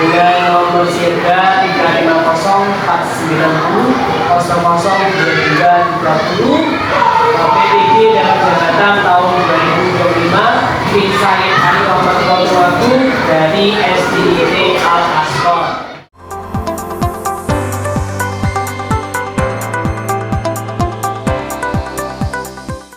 dengan nomor siaga 350 490 002330 PDG dalam jabatan tahun 2025 bin Said Ali Muhammad dari SDIT Al-Asqor.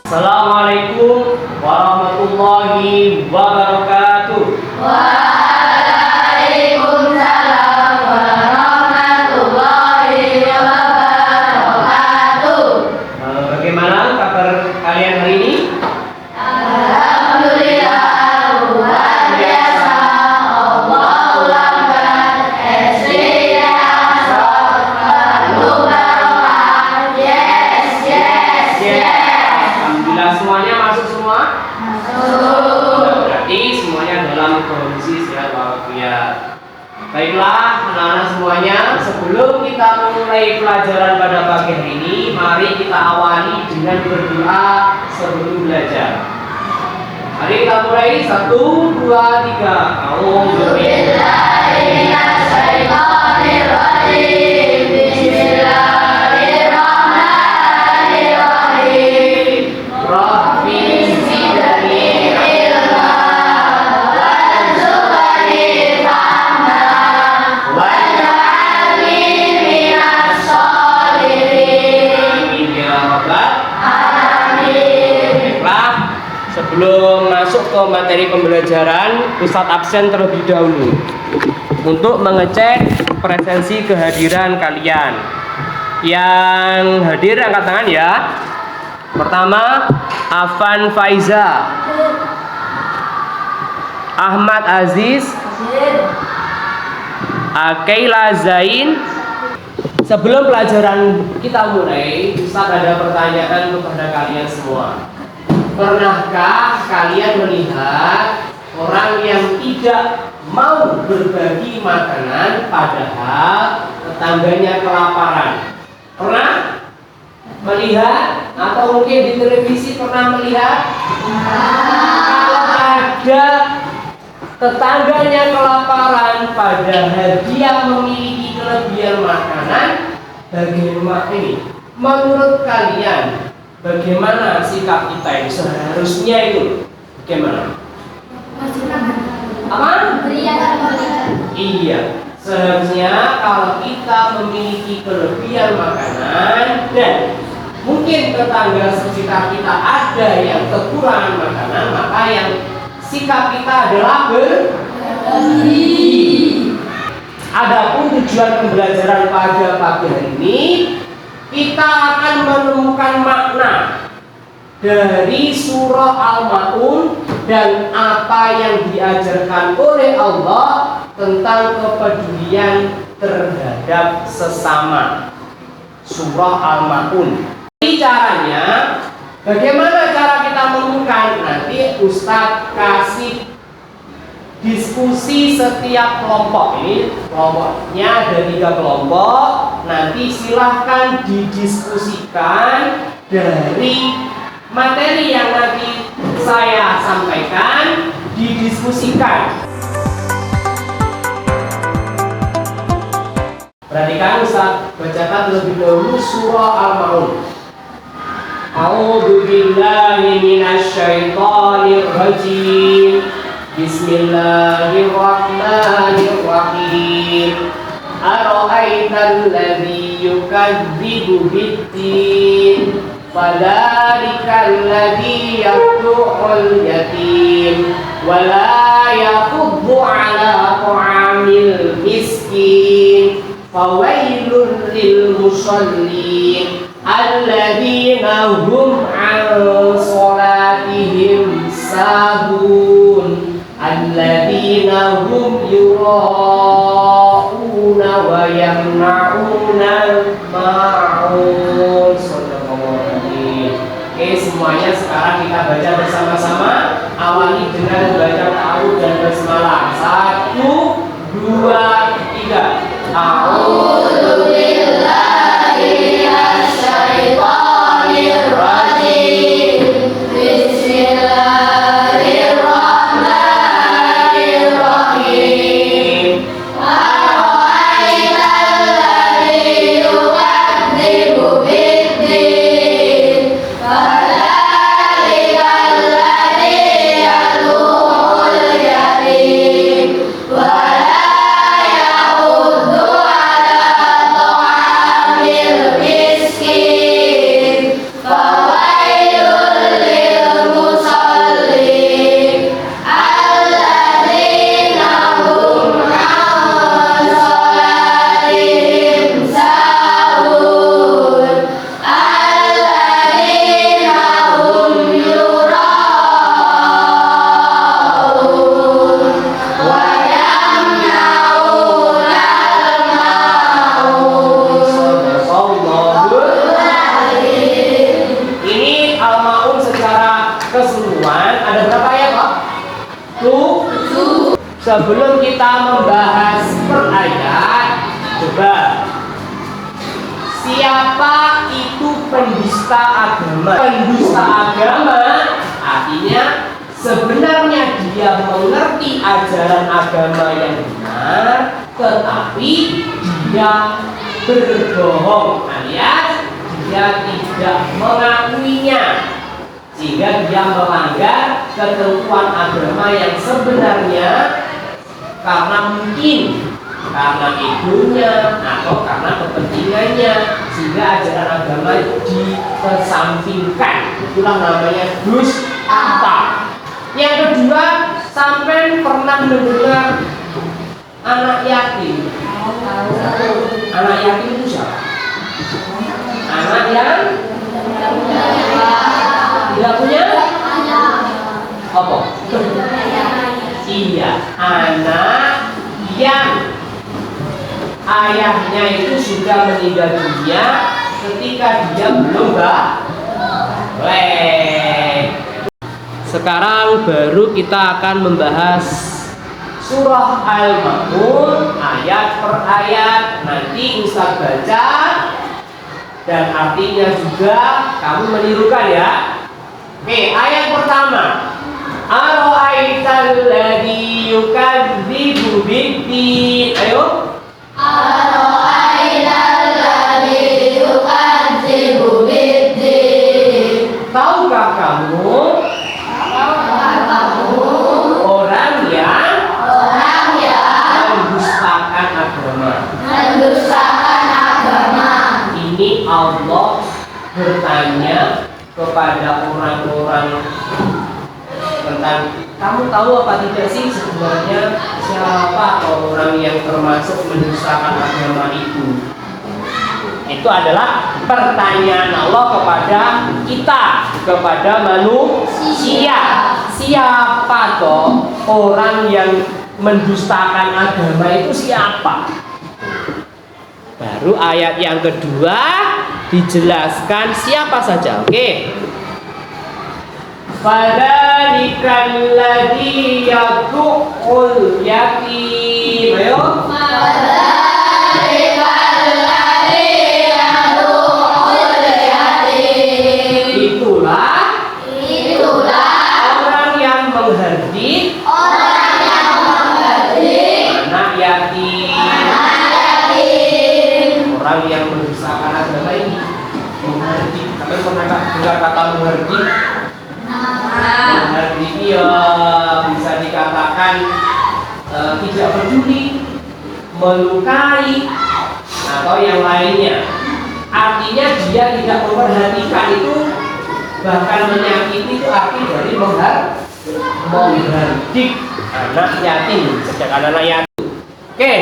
Assalamualaikum warahmatullahi wabarakatuh. Waalaikumsalam warahmatullahi wabarakatuh. Bagaimana kabar kalian hari ini? Alhamdulillah luar biasa. Allahu Akbar. SD Alhamdulillah semuanya masuk semua? Masuk. Berarti semuanya dalam kondisi sehat walafiat. Baiklah anak-anak semuanya, sebelum kita memulai pelajaran pada pagi hari ini, mari kita awali dengan berdoa sebelum belajar. Mari kita mulai 1, 2, 3. Bismillahirrahmanirrahim. Bismillahirrahmanirrahim. Rabbi zidni ilma warzuqni fahma waj'alni minas sholihin. Amin ya rabbal Amin. Baiklah, sebelum masuk ke materi pembelajaran, Ustadz absen terlebih dahulu untuk mengecek presensi kehadiran kalian. Yang hadir angkat tangan ya. Pertama, Afan Faiza, Ahmad Aziz, Akaila Zain. Sebelum pelajaran kita mulai, Ustadz ada pertanyaan kepada kalian semua. Pernahkah kalian melihat orang yang tidak mau berbagi makanan padahal tetangganya kelaparan? Pernah melihat? Atau mungkin di televisi pernah melihat? Kalau ada tetangganya kelaparan padahal dia memiliki kelebihan makanan, bagaimana ini? Menurut kalian bagaimana sikap kita ini seharusnya itu? Bagaimana? Apa? Iya, seharusnya kalau kita memiliki kelebihan makanan dan mungkin tetangga sekitar kita ada yang kekurangan makanan, maka yang sikap kita adalah berbagi. Adapun tujuan pembelajaran pada pagi hari ini, kita akan menemukan makna dari surah Al-Ma'un dan apa yang diajarkan oleh Allah tentang kepedulian terhadap sesama. Surah Al-Ma'un. Ini caranya, bagaimana cara kita menemukan? Nanti Ustadz kasih diskusi setiap kelompok. Ini kelompoknya ada 3 kelompok. Nanti silahkan didiskusikan dari materi yang nanti saya sampaikan, didiskusikan. Perhatikan Ustaz, bacakan terlebih dahulu surah Al-Ma'un. A'udzu billahi minasyaitonir rajim. Bismillahirrahmanirrahim. Ara'aital ladzi yukadzibu bid-din fadzalikal ladzi yad'ul yatim wa la yahuddu 'ala ta'amil miskin fawailul lil musallin alladzina hum 'an salatihim sahun alladzina hum yura'una wa yamna'una ma'un. Oke, semuanya sekarang kita baca bersama-sama. Awali dengan baca ta'awudz dan basmalah. 1, 2, 3. A'udzu billahi minasyaitonir rajim. Bismillahirrahmanirrahim. sebelum kita membahas per ayat, coba siapa itu pendusta agama? Pendusta agama artinya sebenarnya dia mengerti ajaran agama yang benar, tetapi dia berbohong alias dia tidak mengakuinya, sehingga dia melanggar ketentuan agama yang sebenarnya karena mungkin karena egonya atau karena kepentingannya, sehingga ajaran agama itu dikesampingkan. Itulah namanya dusta. Yang kedua, sampai pernah mendengar anak yatim? Anak yatim itu siapa? Anak yang tidak punya apa? Iya, anak yang ayahnya itu sudah meninggal dunia ketika dia belum balik. Sekarang baru kita akan membahas surah Al-Ma'un ayat per ayat. Nanti Ustaz baca dan artinya juga kamu menirukan ya. Oke, ayat pertama. Ara'aital ladzi yukadzibu bid-din. Ayo. Ara'aital ladzi yukadzibu bid-din. Tahukah kamu orang yang mendustakan agama? Ini Allah bertanya kepada orang-orang tentang kamu tahu apa tidak sih sebenarnya siapa orang yang termasuk mendustakan agama itu? Itu adalah pertanyaan Allah kepada kita, kepada manusia. Siapa toh orang yang mendustakan agama itu siapa? Baru ayat yang kedua dijelaskan siapa saja. Oke. Fadzalikal ladzi yad'ul yatim. Ayo. Itulah orang yang menghardik anak yatim. Orang yang mendustakan agama ini menghardik. Tapi pernah dengar kata menghardik? Menghardik ya bisa dikatakan tidak peduli, melukai atau yang lainnya. Artinya dia tidak memperhatikan itu, bahkan menyakiti itu arti dari menghardik anak yatim, sejak anak yatim. Oke,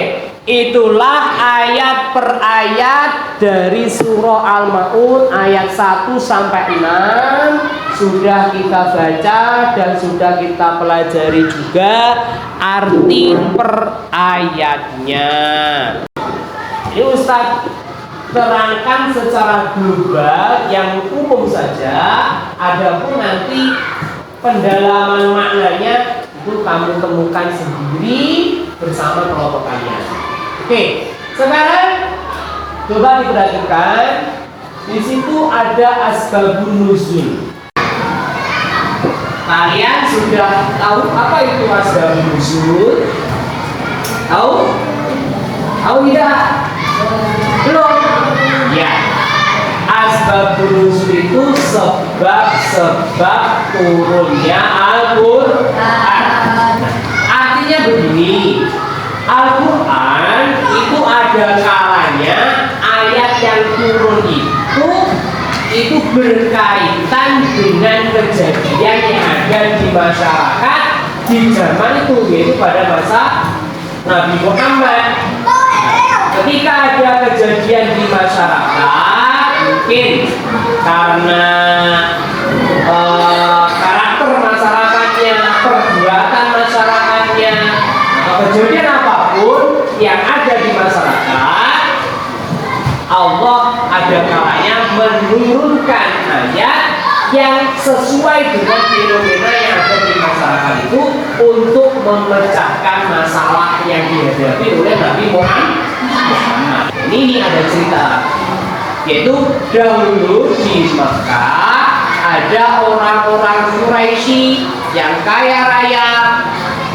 itulah ayat per ayat dari surah Al-Ma'un ayat 1 sampai 6 sudah kita baca dan sudah kita pelajari juga arti per ayatnya. Ini Ustaz terangkan secara global yang umum saja, adapun nanti pendalaman maknanya itu kamu temukan sendiri bersama kelompok kalian. Oke, sekarang coba diperhatikan di situ ada asbabun nuzul. Kalian sudah tahu apa itu asbabun nuzul? Tahu? Tahu tidak? Belum? Ya. Asbabun nuzul itu sebab-sebab turunnya Al-Qur'an. Artinya begini, Al-Quran itu ada kalanya ayat yang turun itu berkaitan dengan kejadian yang ada di masyarakat di zaman itu, yaitu pada masa Nabi Muhammad. Ketika ada kejadian di masyarakat, mungkin karena karakter masyarakatnya, perbuatan masyarakatnya, kejadian apapun yang ada di masyarakat, Allah ada kalanya menurunkan ayat yang sesuai dengan fenomena yang ada di masyarakat itu untuk memecahkan masalah yang dihadapi oleh Nabi Muhammad. Ini ada cerita, yaitu dahulu di Mekah ada orang-orang Quraisy yang kaya raya.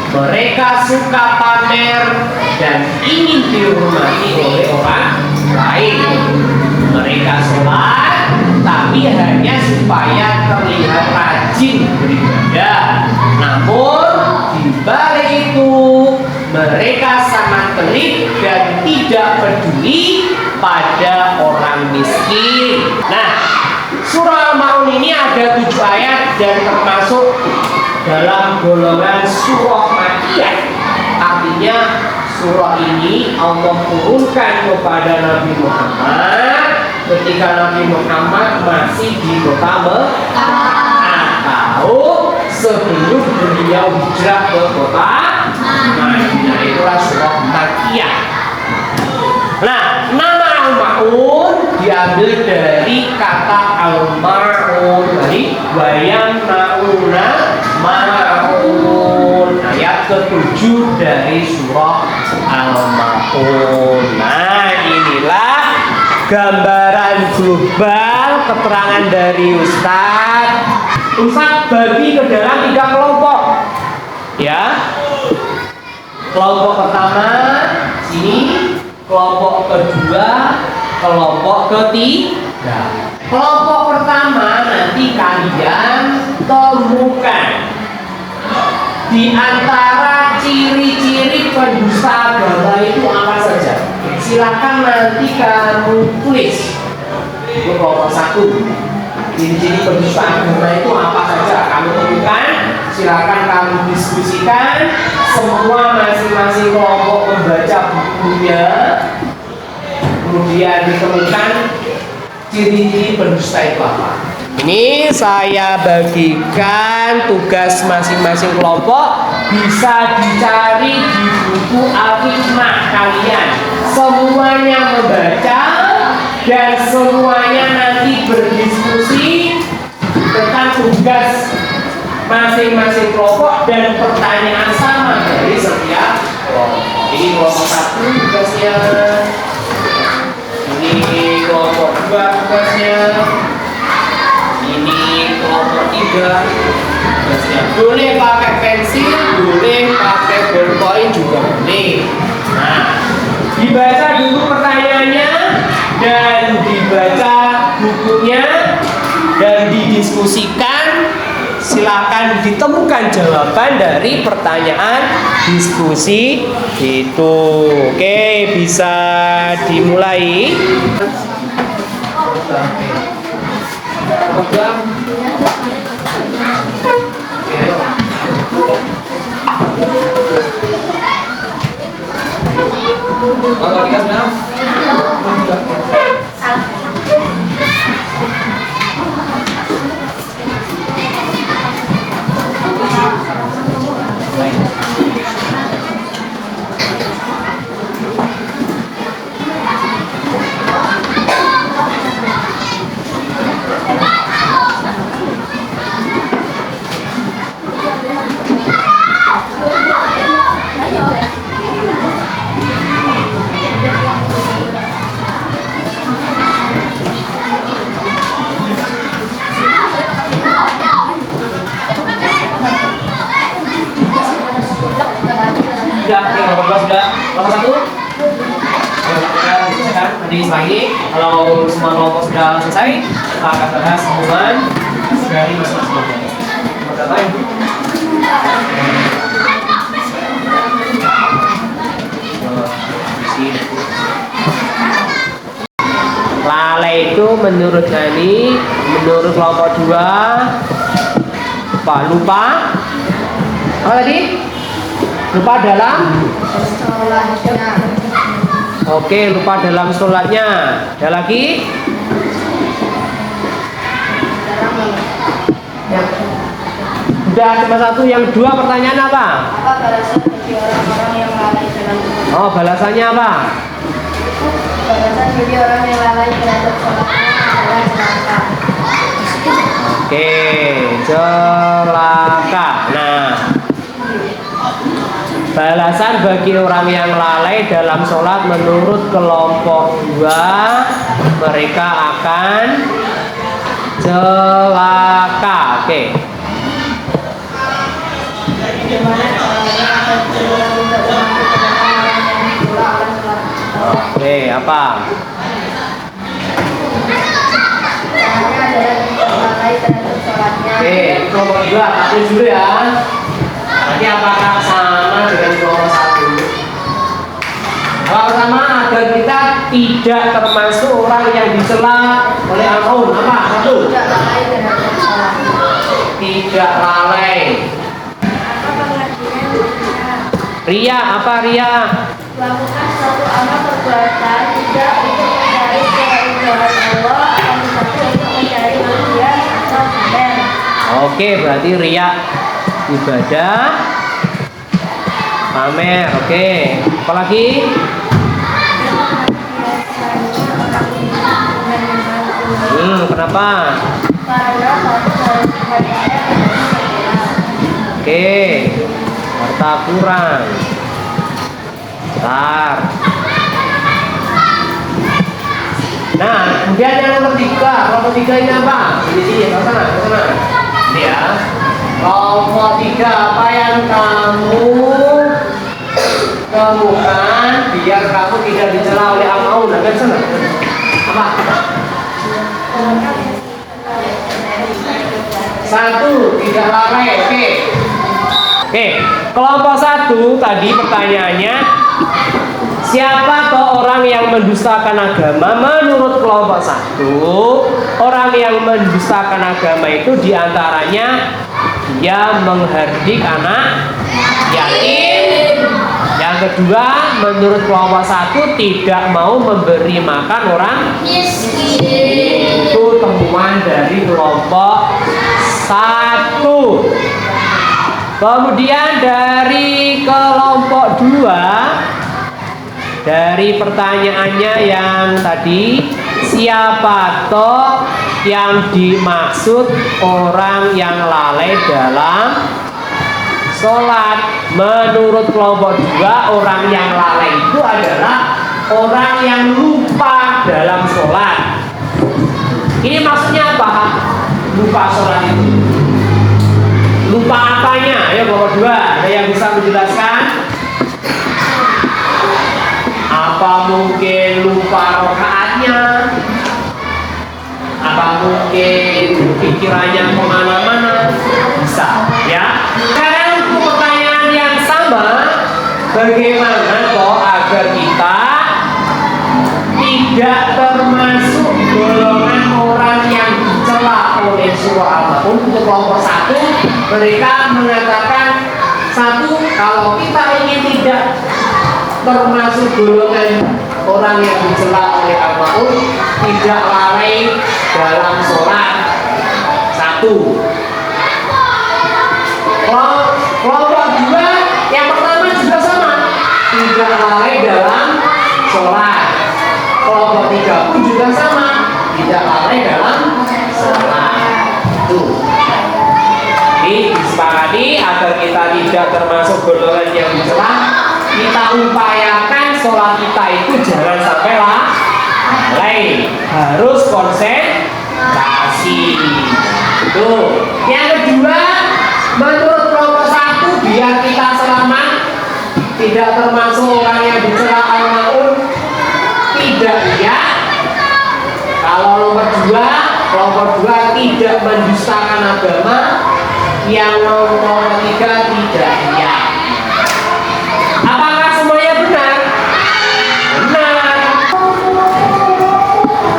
Mereka suka pamer dan ingin dihormati oleh orang lain. Mereka sholat, tapi hanya supaya terlihat rajin beribadah. Namun di balik itu mereka sangat pelit dan tidak peduli pada orang miskin. Nah, surah Al-Ma'un ini ada 7 ayat dan termasuk dalam golongan surah Makkiyah. Artinya surah ini Allah turunkan kepada Nabi Muhammad ketika Nabi Muhammad masih di kota Mekah atau sebelum beliau hijrah ke kota Madinah. Itulah surah Makkiyah. Nah, nama Al-Ma'un diambil dari kata Al-Ma'un, dari wayang ma'una ma'un, ayat ke-7 dari surah Al-Ma'un. Nah, inilah gambaran global keterangan dari Ustadz bagi ke dalam 3 kelompok. Ya. Kelompok pertama sini, kelompok kedua, kelompok ketiga. Kelompok pertama nanti kalian temukan di antara ciri-ciri pendusta agama itu apa saja. Silakan nanti kamu tulis. Itu kelompok 1. Ciri-ciri pendusta agama itu apa saja kamu temukan. Silakan kamu diskusikan. Semua masing-masing kelompok membaca bukunya. Kemudian ditemukan ciri-ciri pendusta itu apa. Ini saya bagikan tugas masing-masing kelompok, bisa dicari di buku Al-Hikmah kalian. Semuanya membaca dan semuanya nanti berdiskusi tentang tugas masing-masing kelompok dan pertanyaan sama dari setiap kelompok. Ini kelompok 1 tugasnya. Ini kelompok 2 tugasnya. Ini kelompok 3 tugasnya. Boleh pakai pensil, boleh pakai ballpoint juga boleh. Nah, dibaca dulu pertanyaannya dan dibaca bukunya dan didiskusikan. Silakan ditemukan jawaban dari pertanyaan diskusi itu. Oke, bisa dimulai. Sudah, nomor 2 sudah. Nomor 1. Nanti lagi kalau semua kelompok sudah selesai, kita akan bahas hubungan dari masing-masing. Nomor berapa ini? Lalai itu menurut Nani, menurut kelompok 2 lupa apa tadi? Lupa dalam sholatnya. Oke, lupa dalam sholatnya. Ada lagi? Ya. Sudah cuma 1, yang 2 pertanyaan apa? Apa balasan bagi orang-orang yang lalai dalam sholat? Oh, balasannya apa? Balasan bagi orang yang lalai terhadap sholatnya adalah celaka. Oke, celaka. Nah, balasan bagi orang yang lalai dalam sholat menurut kelompok 2, mereka akan celaka. Oke. Oke, apa? Oke, kelompok 2 aku dulu ya. Nanti apakah sama dengan kelompok 1? Yang pertama, agar kita tidak termasuk orang yang dicela oleh al-maun. Apa? 1. Tidak lalai. Ria, apa ria? Melakukan suatu amal perbuatan tidak untuk mencari keriduan Allah atau untuk mencari kemuliaan atau pamer. Oke, berarti ria ibadah pamer. Oke, apalagi? Kenapa? Karena satu dari ibadahnya Oke, harta kurang. Bentar. Nah, kemudian yang nomor 3. Kelompok 3 ini apa? Ini, ke sana, ke sana. Ini ya. Kelompok 3, apa yang kamu temukan biar kamu tidak dicela oleh al-maun? Ada di sana. Apa? 1, tidak lalai. Oke. Oke, kelompok 1 tadi pertanyaannya, siapa toh orang yang mendustakan agama? Menurut kelompok 1, orang yang mendustakan agama itu diantaranya dia menghardik anak yatim. Yang kedua, menurut kelompok 1 tidak mau memberi makan orang miskin. Itu temuan dari kelompok 1. Kemudian dari kelompok 2, dari pertanyaannya yang tadi, siapa toh yang dimaksud orang yang lalai dalam sholat? Menurut kelompok 2, orang yang lalai itu adalah orang yang lupa dalam sholat. Ini maksudnya apa? Lupa sholat itu. Lupa apanya? Ayo kelompok 2, ada yang bisa menjelaskan? Apa mungkin lupa rokaatnya? Apa mungkin pikirannya kemana-mana? Bisa, ya? Sekarang untuk pertanyaan yang sama, bagaimana toh agar kita tidak termasuk golongan orang yang dicela oleh surah Al-Maun? Untuk kelompok 1, mereka mengatakan, 1, kalau kita ingin tidak termasuk golongan orang yang dicela oleh Al-Maun, tidak lalai dalam sholat. 1. Kelompok 2 yang pertama juga sama, tidak lalai dalam sholat. Kelompok 3 pun juga sama, tidak lalai dalam sholat. Tuh. Ini disepakati agar kita tidak termasuk golongan yang dicela. Kita upayakan sholat kita itu jangan sampai lalai, harus konsentrasi. Tuh. Yang kedua, menurut kelompok 1, biar kita selamat, tidak termasuk orang yang dicela al-maun, tidak ya. Kalau nomor 2, kelompok 2 tidak mendustakan agama. Yang nomor 3 tidak ya. Apakah semuanya benar? Benar.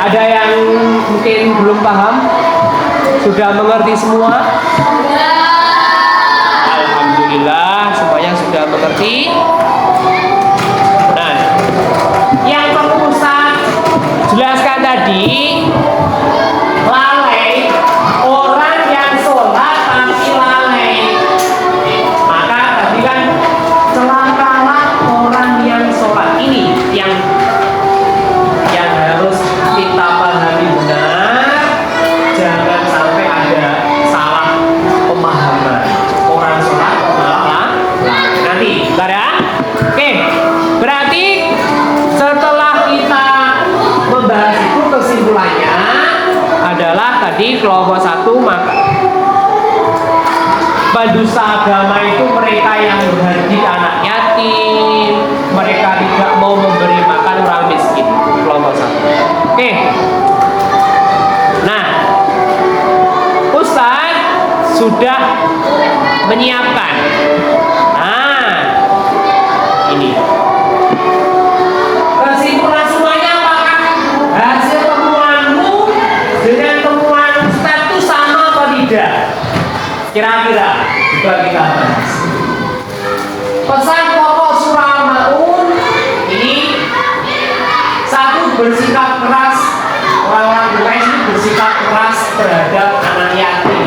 Ada yang mungkin belum paham? Sudah mengerti semua? Alhamdulillah, semuanya sudah mengerti. Nah, yang perlu saya jelaskan tadi, lalai, orang yang sholat tapi lalai. Maka tadi kan celakalah orang yang sholat. Ini yang harus kita pahami benar. Jangan sampai ada ini kelompok 1 maka pendusta agama itu mereka yang menghardik anak yatim, mereka tidak mau memberi makan orang miskin. Kelompok 1. Oke. Nah, Ustadz sudah menyiapkan. Nah, ini. Kesimpulan semuanya apakah hasil temuanmu dengan temuan Ustadz itu sama atau tidak? Kira-kira juga kita bahas. Pesan pokok surah Al-Maun ini, 1, bersikap keras. Orang-orang Quraisy ini bersikap keras terhadap anak yatim.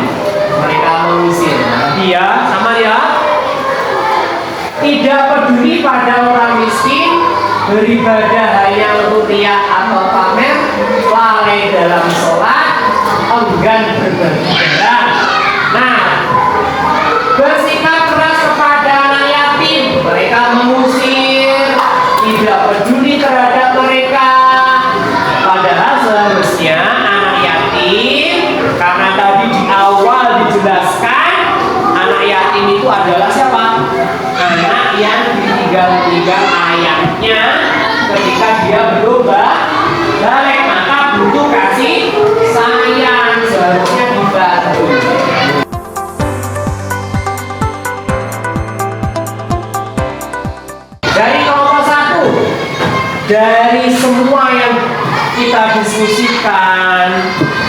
Mereka mengusir. Dia sama dia tidak peduli pada orang miskin, beribadah hanya untuk riya atau pamer, lalai dalam sholat, enggan berbagi. Nah, bersikap keras kepada anak yatim, mereka mengusir, tidak peduli terhadap mereka. Padahal seharusnya anak yatim, karena tadi di awal dijelaskan, anak yatim itu adalah siapa? Anak yang ditinggal ayahnya ketika dia belum balik, maka butuh kasih sayang, seharusnya dibantu. Dari kelompok 1, dari semua yang kita diskusikan,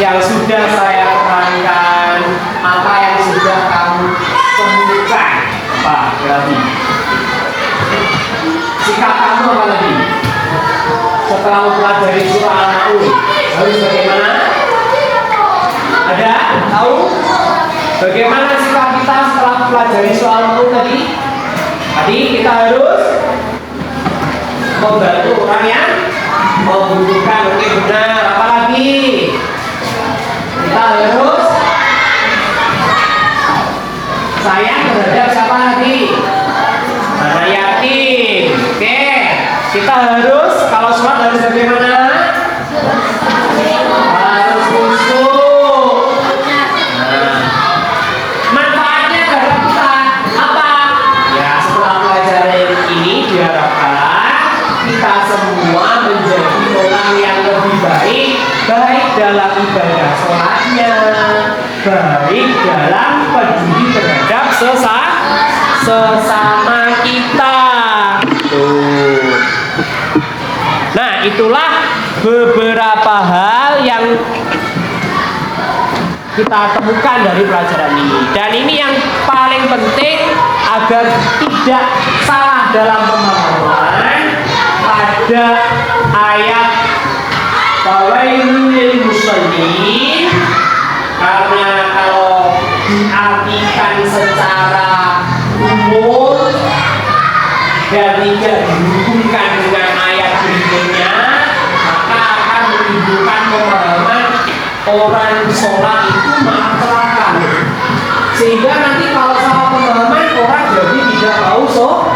yang sudah saya terangkan, apa yang sudah kamu temukan, Pak Berarti sikap kamu apa lagi? Setelah mempelajari surah Al-Maun harus bagaimana? Ada? Tahu? Bagaimana sikap kita setelah mempelajari surah Al-Maun tadi? Tadi kita harus membantu orang yang membutuhkan. Oke, benar. Apalagi kita harus sayang terhadap siapa lagi? Anak yatim. Oke, kita harus kalau sholat harus bagaimana? Harus khusyuk. Manfaatnya terhadap kita apa? Ya, setelah pelajaran ini diharapkan kita semua menjadi orang yang lebih baik dalam ibadah sholatnya, baik dalam peduli terhadap sesama kita. Tuh. Nah, itulah beberapa hal yang kita temukan dari pelajaran ini. Dan ini yang paling penting agar tidak salah dalam pemahaman pada ayat fawailul lil musallin, karena kalau diartikan secara umum dan tidak dihubungkan dengan ayat berikutnya, maka akan menimbulkan pemahaman orang sholat itu malah celaka, sehingga nanti kalau salah pemahaman orang jadi tidak tahu sholat.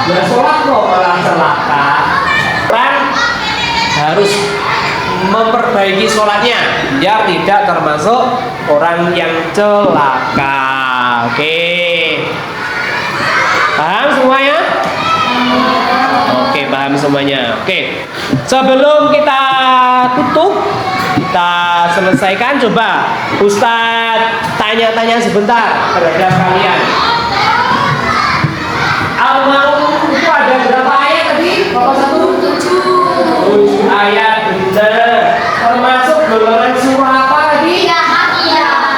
Ya sholat kok malah celaka. Orang harus memperbaiki sholatnya biar tidak termasuk orang yang celaka. Oke, paham semuanya? Oke, paham semuanya. Oke, sebelum kita tutup, kita selesaikan, coba Ustadz tanya-tanya sebentar terhadap kalian. Al-Maun itu ada berapa ayat tadi? Kalau 7 ayat, benar. Termasuk golongan surah apa tadi?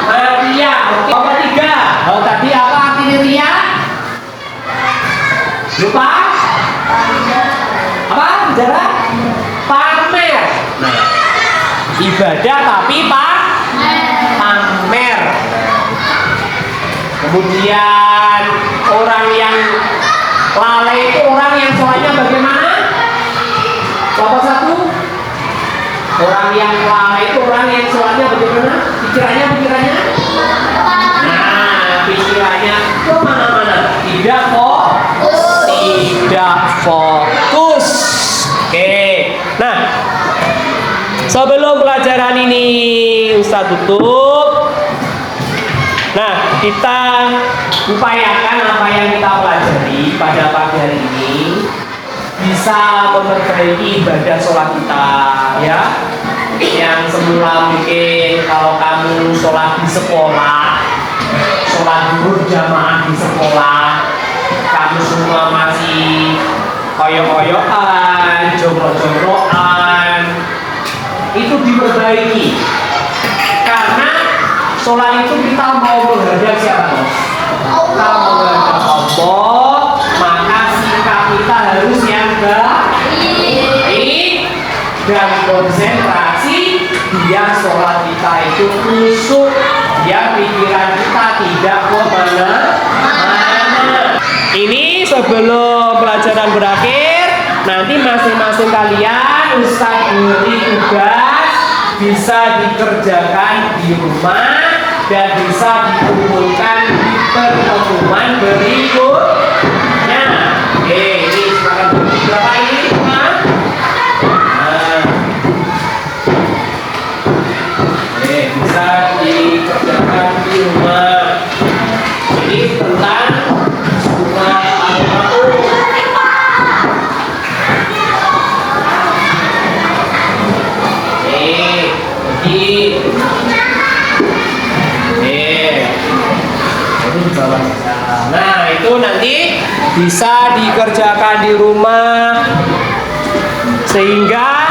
Maria. Oke, apa 3? Oh, tadi apa artinya Ria? Lupa? Apa? Bicara? Pamer. Nah, ibadah tapi pamer. Kemudian orang yang lalai itu orang yang sholatnya bagaimana? Kelompok 1. Orang yang lalai itu orang yang sholatnya bagaimana? Pikirannya? Nah, pikirannya kemana-mana, tidak fokus. Oke. Nah, Sebelum pelajaran ini Ustaz tutup. Nah, kita upayakan apa yang kita pelajari pada pagi hari ini bisa memperbaiki ibadah sholat kita, ya. Yang semula mungkin kalau kamu sholat di sekolah, sholat zuhur jamaah di sekolah, kamu semua masih koyok-koyokan, jongro-jongroan, itu diperbaiki. Karena sholat itu kita mau menghadap siapa? Kita menghadap Allah, maka sikap kita harus yang baik dan konsentrasi. Biar sholat kita itu khusyuk, biar pikiran kita tidak kemana-mana. Ini sebelum pelajaran berakhir, nanti masing-masing kalian Ustaz beri tugas bisa dikerjakan di rumah dan bisa dikumpulkan di pertemuan berikutnya. Oke, ini silakan berapa ini teman? Bisa dikerjakan di rumah. Ini tentang surah Al-Maun. Nah, itu nanti bisa dikerjakan di rumah sehingga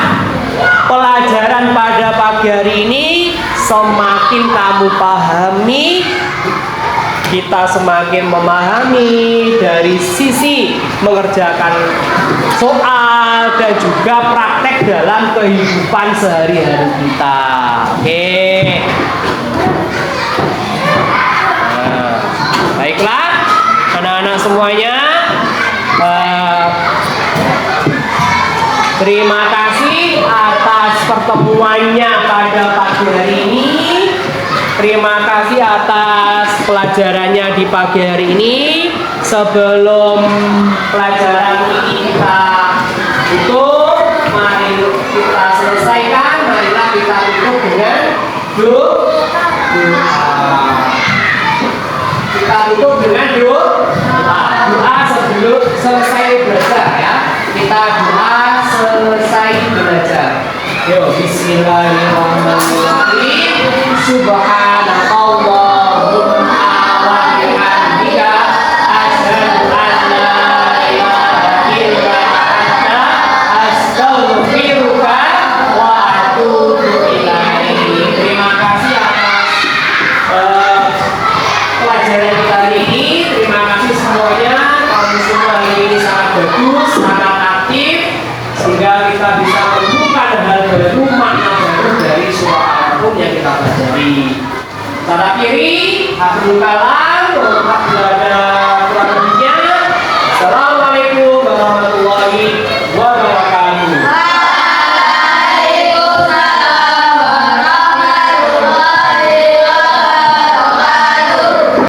pelajaran pada pagi hari ini semakin kamu pahami, kita semakin memahami dari sisi mengerjakan soal dan juga praktek dalam kehidupan sehari-hari kita. Oke. Nah, baiklah anak-anak semuanya, terima kasih atas pertemuannya pada pagi hari ini. Terima kasih atas pelajarannya di pagi hari ini. Sebelum pelajaran ini kita tutup, mari kita selesaikan. Marilah kita tutup dengan doa. Kita tutup dengan doa. Doa sebelum selesai belajar, ya. Kita doa selesai belajar. Yuk, bismillahirrahmanirrahim. Subhanallahumma wa bihamdika asyhadu an la ilaha illa anta astaghfiruka wa atubu ilaik. Terima kasih atas pelajaran kita hari ini. Terima kasih semuanya. Kamu semua hari ini sangat bagus, sangat aktif, sehingga kita bisa menemukan hal baru, makna baru dari surah Al-Maun yang kita pelajari. Sana kiri, aku kalam,